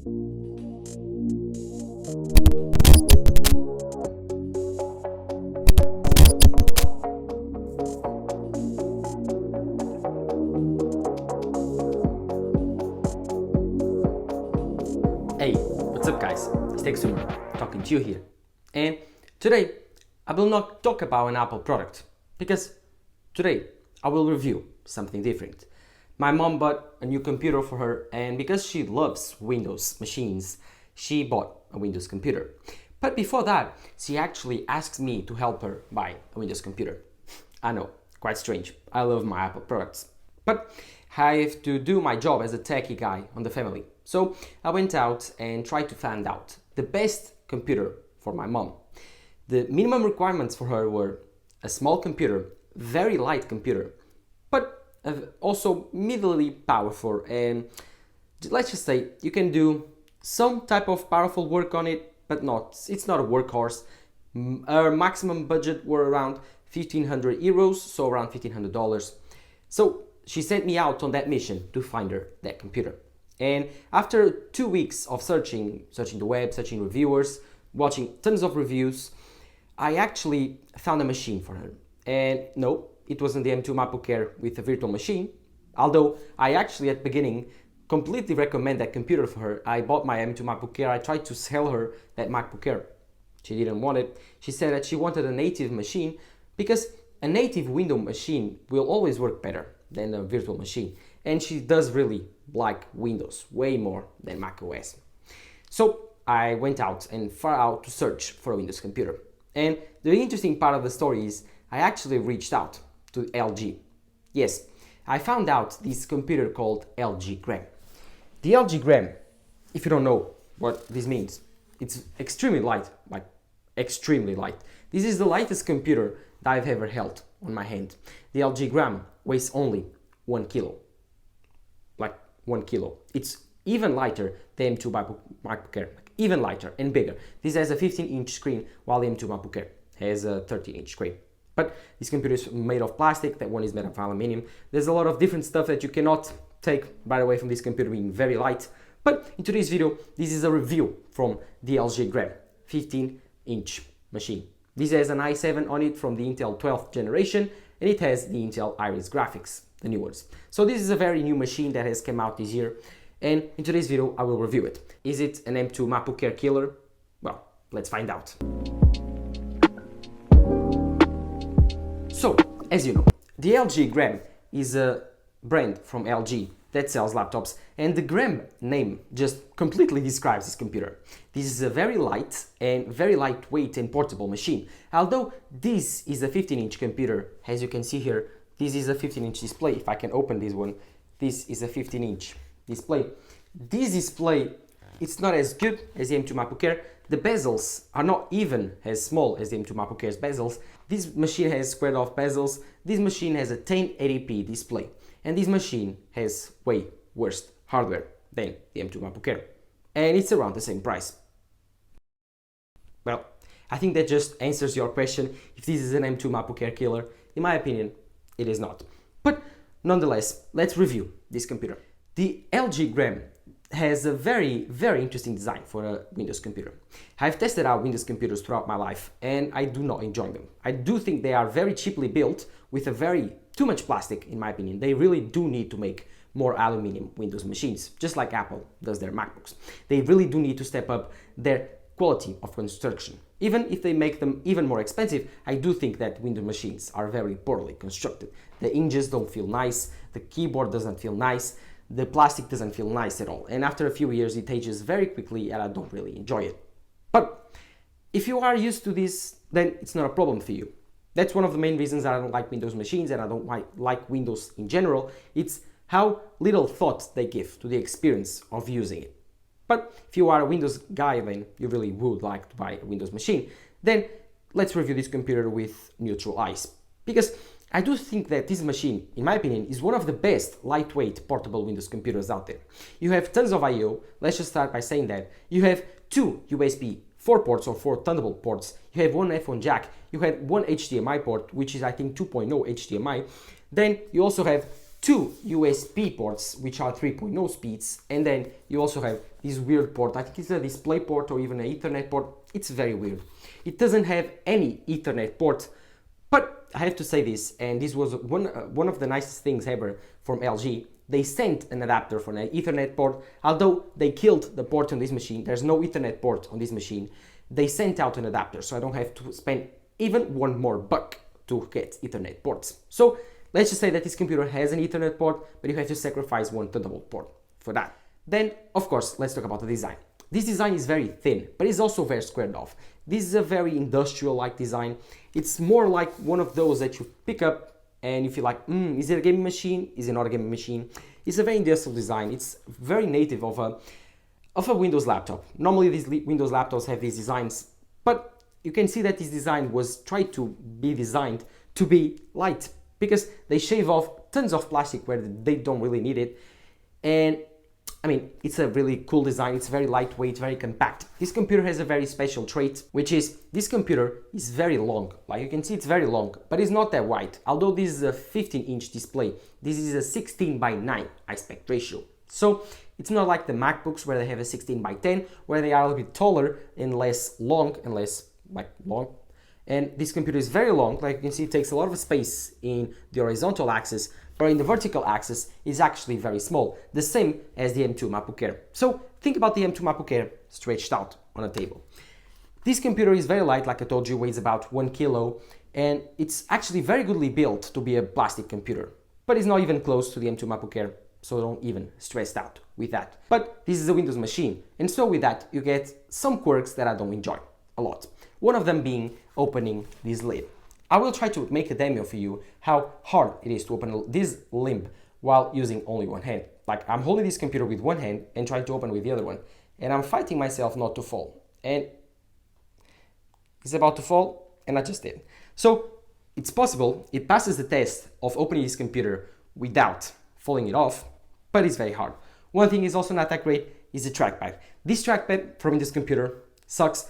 Hey, what's up guys? It's Texumer talking to you here. And today I will not talk about an Apple product because today I will review something different. My mom bought a new computer for her, and because she loves Windows machines, she bought a Windows computer. But before that, she actually asked me to help her buy a Windows computer. I know, quite strange. I love my Apple products. But I have to do my job as a techie guy on the family. So I went out and tried to find out the best computer for my mom. The minimum requirements for her were a small computer, very light computer, but also middle powerful, and let's just say you can do some type of powerful work on it, but it's not a workhorse. Our maximum budget were around 1,500 euros, so around $1,500. So she sent me out on that mission to find her that computer. And after 2 weeks of searching the web, searching reviewers, watching tons of reviews, I actually found a machine for her. And no, it wasn't the M2 MacBook Air with a virtual machine, although I actually at the beginning completely recommend that computer for her. I bought my M2 MacBook Air, I tried to sell her that MacBook Air. She didn't want it. She said that she wanted a native machine because a native Windows machine will always work better than a virtual machine. And she does really like Windows way more than Mac OS. So I went out and far out to search for a Windows computer. And the interesting part of the story is I actually reached out to LG. Yes, I found out this computer called LG Gram. The LG Gram, if you don't know what this means, it's extremely light, like extremely light. This is the lightest computer that I've ever held on my hand. The LG Gram weighs only 1 kilo. Like 1 kilo. It's even lighter than M2 MacBook Air, like even lighter and bigger. This has a 15-inch screen, while the M2 MacBook Air has a 30-inch screen. But this computer is made of plastic, that one is made of aluminum. There's a lot of different stuff that you cannot take right away from this computer being very light. But in today's video, this is a review from the LG Gram 15-inch machine. This has an i7 on it from the Intel 12th generation, and it has the Intel Iris graphics, the new ones. So this is a very new machine that has come out this year, and in today's video I will review it. Is it an M2 MacBook Air killer? Well, let's find out. So, as you know, the LG Gram is a brand from LG that sells laptops, and the Gram name just completely describes this computer. This is a very light and very lightweight and portable machine. Although this is a 15-inch computer, as you can see here, this is a 15-inch display. If I can open this one, this is a 15-inch display. This display, it's not as good as the M2 MacBook Air. The bezels are not even as small as the M2 MacBook Air's bezels. This machine has squared off bezels. This machine has a 1080p display. And this machine has way worse hardware than the M2 MacBook Air. And it's around the same price. Well, I think that just answers your question if this is an M2 MacBook Air killer. In my opinion, it is not. But nonetheless, let's review this computer. The LG Gram has a very, very interesting design for a Windows computer. I've tested out Windows computers throughout my life, and I do not enjoy them. I do think they are very cheaply built with too much plastic, in my opinion. They really do need to make more aluminum Windows machines, just like Apple does their MacBooks. They really do need to step up their quality of construction. Even if they make them even more expensive, I do think that Windows machines are very poorly constructed. The hinges don't feel nice, the keyboard doesn't feel nice, the plastic doesn't feel nice at all. And after a few years, it ages very quickly and I don't really enjoy it. But if you are used to this, then it's not a problem for you. That's one of the main reasons I don't like Windows machines and I don't like Windows in general. It's how little thought they give to the experience of using it. But if you are a Windows guy, then you really would like to buy a Windows machine, then let's review this computer with neutral eyes. Because I do think that this machine, in my opinion, is one of the best lightweight portable Windows computers out there. You have tons of I/O. Let's just start by saying that. You have 2 USB 4 ports or 4 Thunderbolt ports. You have 1 F1 jack. You have 1 HDMI port, which is I think 2.0 HDMI. Then you also have two USB ports, which are 3.0 speeds, and then you also have this weird port. I think it's a display port or even an Ethernet port. It's very weird. It doesn't have any Ethernet port, but I have to say this, and this was one of the nicest things ever from LG. They sent an adapter for an Ethernet port, although they killed the port on this machine. There's no Ethernet port on this machine. They sent out an adapter, so I don't have to spend even one more buck to get Ethernet ports. So let's just say that this computer has an Ethernet port, but you have to sacrifice one Thunderbolt port for that. Then, of course, let's talk about the design. This design is very thin, but it's also very squared off. This is a very industrial-like design. It's more like one of those that you pick up and you feel like, is it a gaming machine? Is it not a gaming machine? It's a very industrial design. It's very native of a Windows laptop. Normally these Windows laptops have these designs, but you can see that this design was tried to be designed to be light, because they shave off tons of plastic where they don't really need it. And I mean, it's a really cool design. It's very lightweight, very compact. This computer has a very special trait, which is this computer is very long. Like you can see, it's very long, but it's not that wide. Although this is a 15-inch display, this is a 16:9 aspect ratio. So it's not like the MacBooks where they have a 16:10, where they are a little bit taller and less long and less long. And this computer is very long. Like you can see, it takes a lot of space in the horizontal axis, but in the vertical axis is actually very small, the same as the M2 MacBook Air. So think about the M2 MacBook Air stretched out on a table. This computer is very light, like I told you, weighs about 1 kilo, and it's actually very goodly built to be a plastic computer, but it's not even close to the M2 MacBook Air, so don't even stress out with that. But this is a Windows machine, and so with that you get some quirks that I don't enjoy a lot. One of them being opening this lid. I will try to make a demo for you how hard it is to open this limb while using only one hand. Like I'm holding this computer with one hand and trying to open with the other one, and I'm fighting myself not to fall. And it's about to fall, and I just did. So it's possible it passes the test of opening this computer without falling it off, but it's very hard. One thing is also not that great is the trackpad. This trackpad from this computer sucks.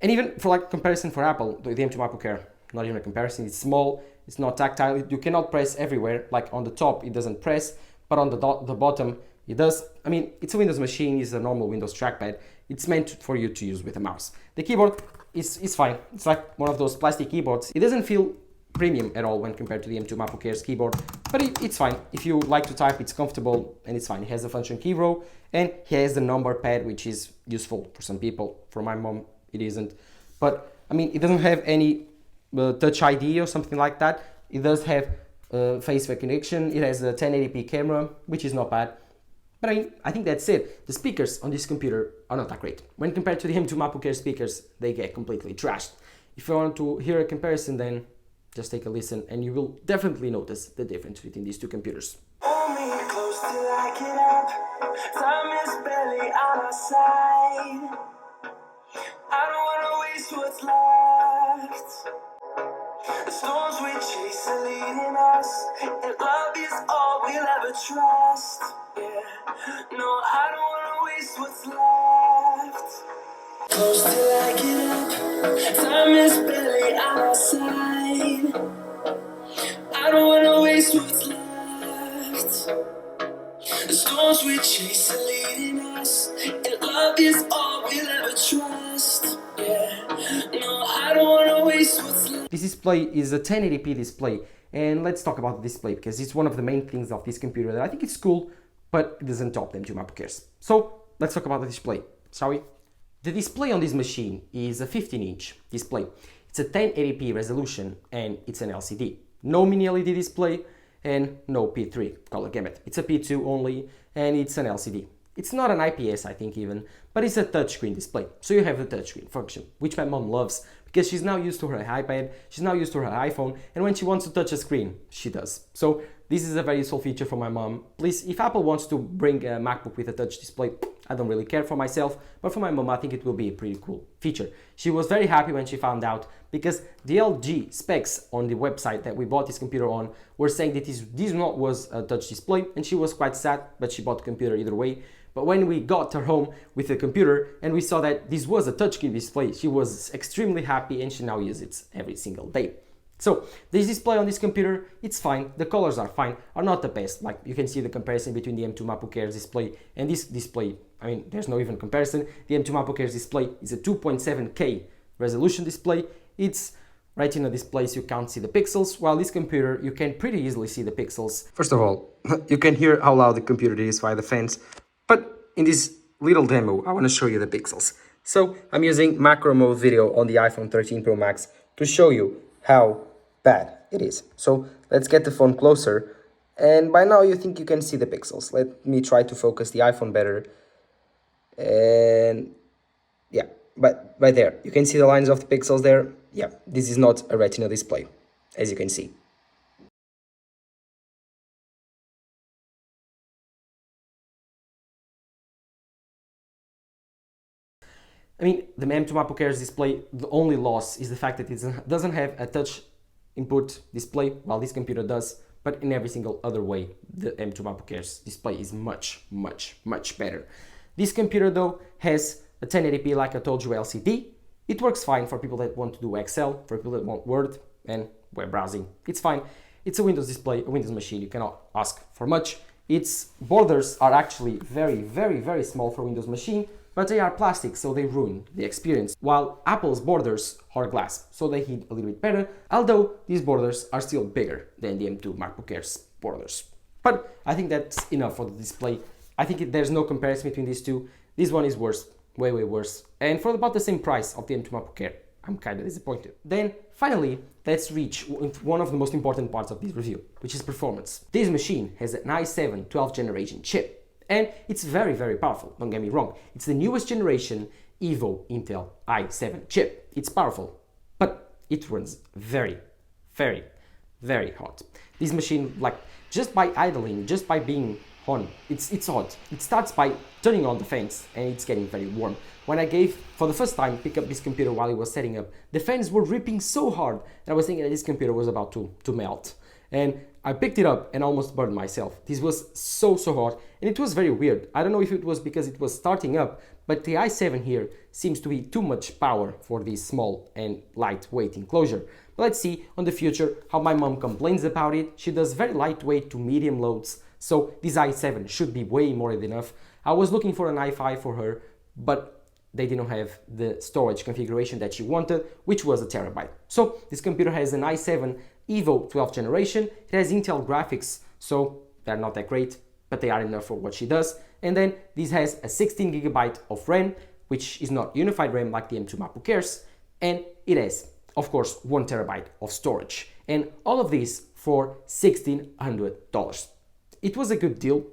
And even for like comparison for Apple, the M2 MacBook Air, not even a comparison, it's small, it's not tactile, you cannot press everywhere, like on the top it doesn't press, but on the bottom it does. I mean, it's a Windows machine, it's a normal Windows trackpad, it's meant for you to use with a mouse. The keyboard is fine, it's like one of those plastic keyboards. It doesn't feel premium at all when compared to the M2 MacBook Air's keyboard, but it's fine. If you like to type, it's comfortable and it's fine. It has a function key row and it has the number pad, which is useful for some people. For my mom, it isn't. But I mean, it doesn't have any Touch ID or something like that. It does have face recognition. It has a 1080p camera, which is not bad. But I think that's it. The speakers on this computer are not that great. When compared to the M2 MacBook Air speakers, they get completely trashed. If you want to hear a comparison, then just take a listen and you will definitely notice the difference between these two computers. Hold me close till I get up. Time is barely on our side. I don't wanna waste what's left. The storms we chase are leading us, and love is all we'll ever trust. Yeah, no, I don't wanna waste what's left. Close till I get up. Time is barely on our side. I don't wanna waste what's left. The storms we chase are leading us, and love is all we'll ever trust. Yeah, no, I don't wanna waste what's left. This display is a 1080p display, and let's talk about the display because it's one of the main things of this computer that I think it's cool, but it doesn't top them to MacBook Airs. So let's talk about the display, shall we? The display on this machine is a 15-inch display. It's a 1080p resolution and it's an LCD. No mini LED display and no P3 color gamut. It's a P2 only and it's an LCD. It's not an IPS, I think even, but it's a touchscreen display. So you have the touchscreen function, which my mom loves because she's now used to her iPad, she's now used to her iPhone, and when she wants to touch a screen, she does. So this is a very useful feature for my mom. Please, if Apple wants to bring a MacBook with a touch display, I don't really care for myself, but for my mom, I think it will be a pretty cool feature. She was very happy when she found out because the LG specs on the website that we bought this computer on were saying that this was a touch display, and she was quite sad, but she bought the computer either way. But when we got her home with the computer and we saw that this was a touchscreen display, she was extremely happy and she now uses it every single day. So this display on this computer, it's fine, the colors are fine, are not the best. Like you can see the comparison between the M2 MacBook Air's display and this display. I mean, there's no even comparison. The M2 MacBook Air's display is a 2.7K resolution display. It's Retina displays, you can't see the pixels, while this computer, you can pretty easily see the pixels. First of all, you can hear how loud the computer is via the fans, but in this little demo, I want to show you the pixels. So I'm using macro mode video on the iPhone 13 Pro Max to show you how bad it is. So let's get the phone closer, and by now you think you can see the pixels. Let me try to focus the iPhone better, and yeah, but right there, you can see the lines of the pixels there. Yeah, this is not a Retina display, as you can see. I mean, the M2 MacBook Air's display, the only loss is the fact that it doesn't have a touch input display, while this computer does, but in every single other way, the M2 MacBook Air's display is much, much, much better. This computer, though, has a 1080p, like I told you, LCD. It works fine for people that want to do Excel, for people that want Word and web browsing. It's fine. It's a Windows display, a Windows machine. You cannot ask for much. Its borders are actually very, very, very small for Windows machine, but they are plastic, so they ruin the experience. While Apple's borders are glass, so they hit a little bit better, although these borders are still bigger than the M2 MacBook Air's borders. But I think that's enough for the display. I think there's no comparison between these two. This one is worse. Way, way worse. And for about the same price of the M2 MacBook Air, I'm kind of disappointed. Then, finally, let's reach one of the most important parts of this review, which is performance. This machine has an i7 12th generation chip, and it's very, very powerful, don't get me wrong. It's the newest generation Evo Intel i7 chip. It's powerful, but it runs very, very, very hot. This machine, like, just by idling, just by being on, it's hot. It starts by turning on the fans and it's getting very warm. When I for the first time, pick up this computer while it was setting up, the fans were ripping so hard that I was thinking that this computer was about to melt. And I picked it up and almost burned myself. This was so hot, and it was very weird. I don't know if it was because it was starting up, but the i7 here seems to be too much power for this small and lightweight enclosure. But let's see on the future how my mom complains about it. She does very lightweight to medium loads, so this i7 should be way more than enough. I was looking for an i5 for her, but they didn't have the storage configuration that she wanted, which was a terabyte. So this computer has an i7 Evo 12th generation. It has Intel graphics, so they're not that great, but they are enough for what she does. And then this has a 16 gigabyte of RAM, which is not unified RAM like the M2 MacBook Airs, and it has, of course, 1 terabyte of storage. And all of this for $1,600. It was a good deal,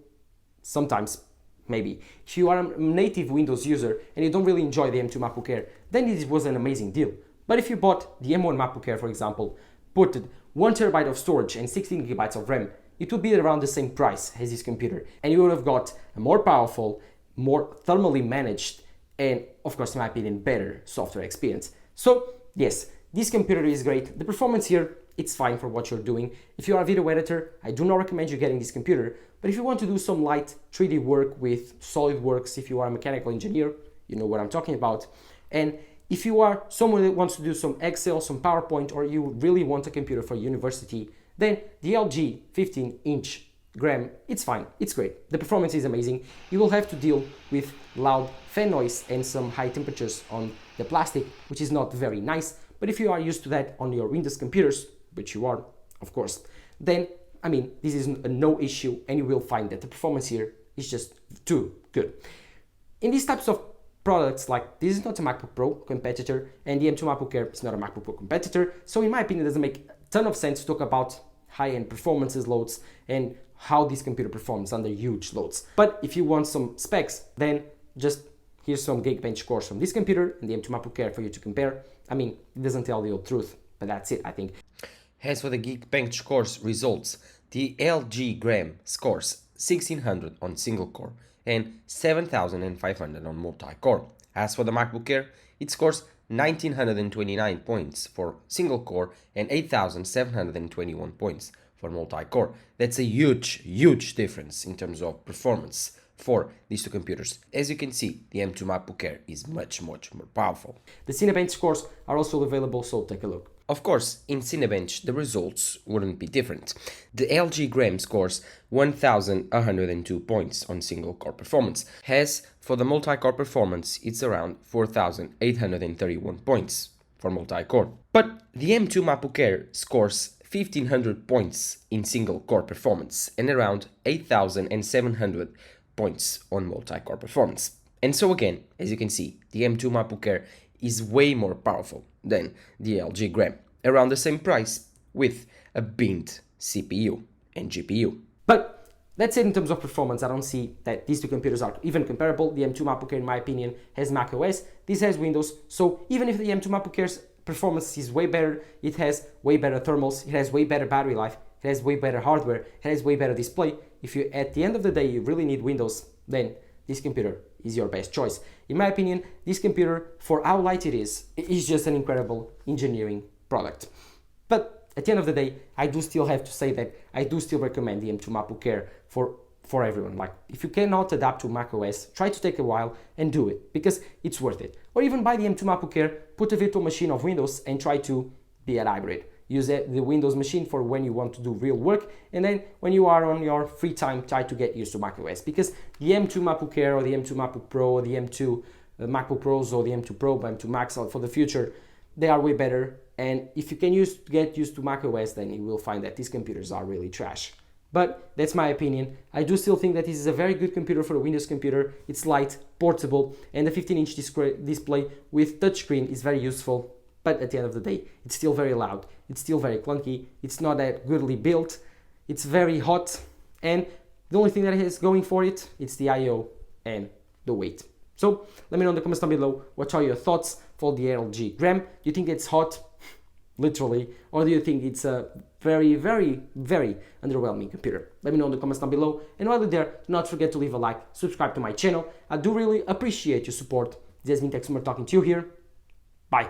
sometimes, maybe. If you are a native Windows user and you don't really enjoy the M2 MacBook Air, then this was an amazing deal. But if you bought the M1 MacBook Air, for example, put 1 terabyte of storage and 16 gigabytes of RAM, it would be around the same price as this computer, and you would have got a more powerful, more thermally managed, and of course, in my opinion, better software experience. So yes, this computer is great. The performance here, it's fine for what you're doing. If you are a video editor, I do not recommend you getting this computer, but if you want to do some light 3D work with SolidWorks, if you are a mechanical engineer, you know what I'm talking about, and if you are someone that wants to do some Excel, some PowerPoint, or you really want a computer for university, then the LG 15-inch Gram, it's fine, it's great. The performance is amazing. You will have to deal with loud fan noise and some high temperatures on the plastic, which is not very nice, but if you are used to that on your Windows computers, which you are, of course, then, I mean, this is a no issue, and you will find that the performance here is just too good. In these types of products, like, this is not a MacBook Pro competitor, and the M2 MacBook Air is not a MacBook Pro competitor, so in my opinion, it doesn't make a ton of sense to talk about high-end performances loads and how this computer performs under huge loads. But if you want some specs, then just here's some Geekbench scores from this computer and the M2 MacBook Air for you to compare. I mean, it doesn't tell the whole truth, but that's it, I think. As for the Geekbench scores results, the LG Gram scores 1600 on single core and 7500 on multi-core. As for the MacBook Air, it scores 1929 points for single core and 8721 points for multi-core. That's a huge difference in terms of performance for these two computers. As you can see, the M2 MacBook Air is much more powerful. The Cinebench scores are also available, so take a look. Of course, in Cinebench, the results wouldn't be different. The LG Gram scores 1,102 points on single-core performance, as for the multi-core performance, it's around 4,831 points for multi-core. But the M2 MacBook Air scores 1,500 points in single-core performance and around 8,700 points on multi-core performance. And so again, as you can see, the M2 MacBook Air is way more powerful than the LG Gram, around the same price with a binned CPU and GPU. But that's it in terms of performance. I don't see that these two computers are even comparable. The M2 MacBook Air, in my opinion, has macOS, this has Windows, so even if the M2 MacBook Air's performance is way better, it has way better thermals, it has way better battery life, it has way better hardware, it has way better display. If you, at the end of the day, you really need Windows, then this computer is your best choice. In my opinion, this computer, for how light it is just an incredible engineering product. But at the end of the day, I do still have to say that I do still recommend the M2 MacBook Air for everyone. Like, if you cannot adapt to macOS, try to take a while and do it, because it's worth it. Or even buy the M2 MacBook Air, put a virtual machine of Windows and try to be a hybrid. Use the Windows machine for when you want to do real work, and then when you are on your free time, try to get used to macOS, because the M2 MacBook Air or the M2 MacBook Pro or the M2 MacBook Pros or the M2 Pro, M2 Max for the future, they are way better. And if you can get used to macOS, then you will find that these computers are really trash. But that's my opinion. I do still think that this is a very good computer for a Windows computer. It's light, portable, and the 15-inch display with touchscreen is very useful. But at the end of the day, it's still very loud, it's still very clunky, it's not that goodly built, it's very hot, and the only thing that it has going for it, it's the I/O and the weight. So let me know in the comments down below, what are your thoughts for the LG Gram? Do you think it's hot, literally, or do you think it's a very, very, very underwhelming computer? Let me know in the comments down below, and while you're there, do not forget to leave a like, subscribe to my channel. I do really appreciate your support. This has been TechSummer talking to you here. Bye.